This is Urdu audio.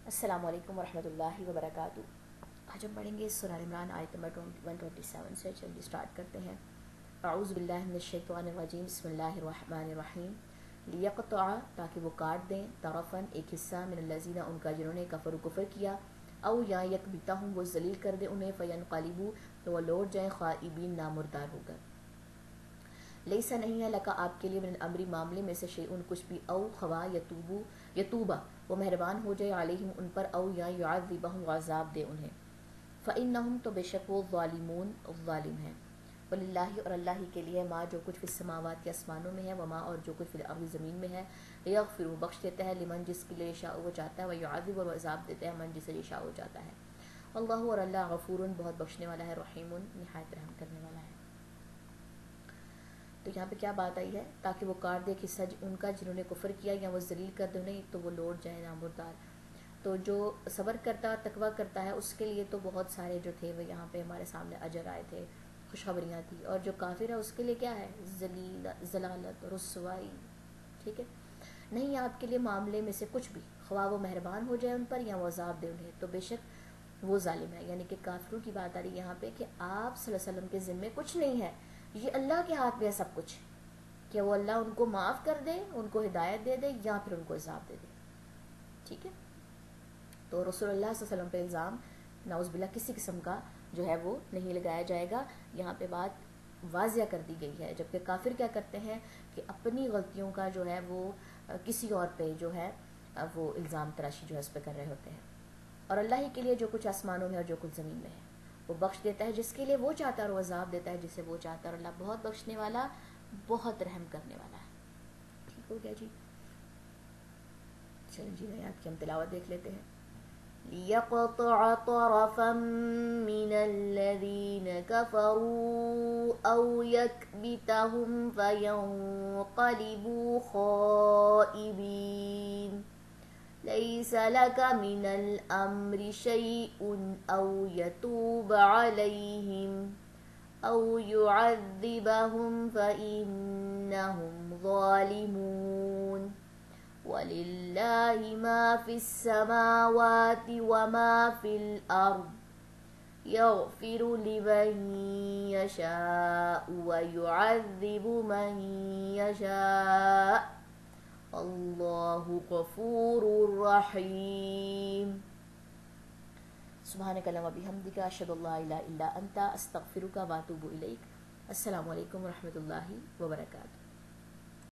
السلام علیکم ورحمۃ اللہ وبرکاتہ۔ آج ہم پڑھیں گے سورہ عمران آیت نمبر 127 سے۔ چلیے اسٹارٹ کرتے ہیں۔ اعوذ باللہ من الشیطان الرجیم، بسم اللہ الرحمن الرحیم۔ لیقطع، تاکہ وہ کاٹ دیں، طرفاً ایک حصہ، من الذین، ان کا جنہوں نے کفر کیا، او یا یکبتہم، وہ ذلیل کر دے انہیں، فینقلبوا، تو وہ لوٹ جائیں، خائبین، نامردار ہو کر۔ لیسا، نہیں ہے، لکا، آپ کے لیے، من الامر، معاملے میں سے، شیئن، کچھ بھی، او خوا یتوبا، وہ مہربان ہو جائے، علیہم، ان پر، او یا یعذبہم، عذاب دے انہیں، فإنہم، تو بے شک وہ، ظالمون، ظالم ہیں۔ وللہ، اور اللہ ہی کے لیے، ما، جو کچھ فی السماوات، کے آسمانوں میں ہے، وما، اور جو کچھ فی الارض، زمین میں ہے، یغفر، بخش دیتا ہے، لمن، جس کے لیے یشاء، وہ چاہتا ہے، ویعذب، اور عذاب دیتا ہے، من، جسے یشاء، وہ چاہتا ہے۔ اللہ، اور اللہ، غفور، بہت بخشنے والا ہے، رحیم، نہایت رحم کرنے والا ہے۔ تو یہاں پہ کیا بات آئی ہے؟ تاکہ وہ کاٹ دے حصہ ان کا جنہوں نے کفر کیا، یا وہ ذلیل کر دے انہیں، تو وہ لوٹ جائیں، نامردار۔ تو جو صبر کرتا، تقویٰ کرتا ہے، اس کے لیے تو بہت سارے جو تھے وہ یہاں پہ ہمارے سامنے اجر آئے تھے، خوشخبریاں تھیں، اور جو کافر ہے اس کے لیے کیا ہے؟ ضلالت، رسوائی۔ ٹھیک ہے، نہیں آپ کے لیے معاملے میں سے کچھ بھی، خواہ وہ مہربان ہو جائے ان پر، یا وہ عذاب دے انہیں، تو بے شک وہ ظالم ہے۔ یعنی کہ کافروں کی بات آ رہی ہے یہاں پہ کہ آپ صلی اللہ علیہ وسلم کے ذمے کچھ نہیں ہے، یہ اللہ کے ہاتھ میں ہے سب کچھ، کہ وہ اللہ ان کو معاف کر دے، ان کو ہدایت دے دے، یا پھر ان کو عذاب دے دے۔ ٹھیک ہے، تو رسول اللہ صلی اللہ علیہ وسلم پہ الزام نعوذ باللہ کسی قسم کا جو ہے وہ نہیں لگایا جائے گا۔ یہاں پہ بات واضح کر دی گئی ہے، جبکہ کافر کیا کرتے ہیں کہ اپنی غلطیوں کا جو ہے وہ کسی اور پہ جو ہے وہ الزام تراشی جو ہے اس پہ کر رہے ہوتے ہیں۔ اور اللہ ہی کے لیے جو کچھ آسمانوں میں اور جو کچھ زمین میں ہے، وہ بخش دیتا ہے جس کے لیے وہ چاہتا ہے، اور وہ عذاب دیتا ہے جسے وہ چاہتا ہے، اور اللہ بہت بخشنے والا، بہت رحم کرنے والا ہے۔ ٹھیک ہو گیا جی؟ چلیں جی، آیات کی ہم تلاوت دیکھ لیتے ہیں۔ لِيَقْطَعَ طَرَفًا مِّنَ الَّذِينَ كَفَرُوا أَوْ يَكْبِتَهُمْ فَيَنقَلِبُوا خَائِبِينَ لَيْسَ لَكَ مِنَ الْأَمْرِ شَيْءٌ أَوْ يَتُوبَ عَلَيْهِمْ أَوْ يُعَذِّبَهُمْ فَإِنَّهُمْ ظَالِمُونَ۔ وَلِلَّهِ مَا فِي السَّمَاوَاتِ وَمَا فِي الْأَرْضِ يَغْفِرُ لِمَن يَشَاءُ وَيُعَذِّبُ مَن يَشَاءُ اللَّهُ غَفُورٌ رَحِيمٌ۔ سبحانک اللہم وبحمدک، اشہد ان لا الہ الا انت، استغفرک واتوب الیک۔ السلام علیکم ورحمۃ اللہ وبرکاتہ۔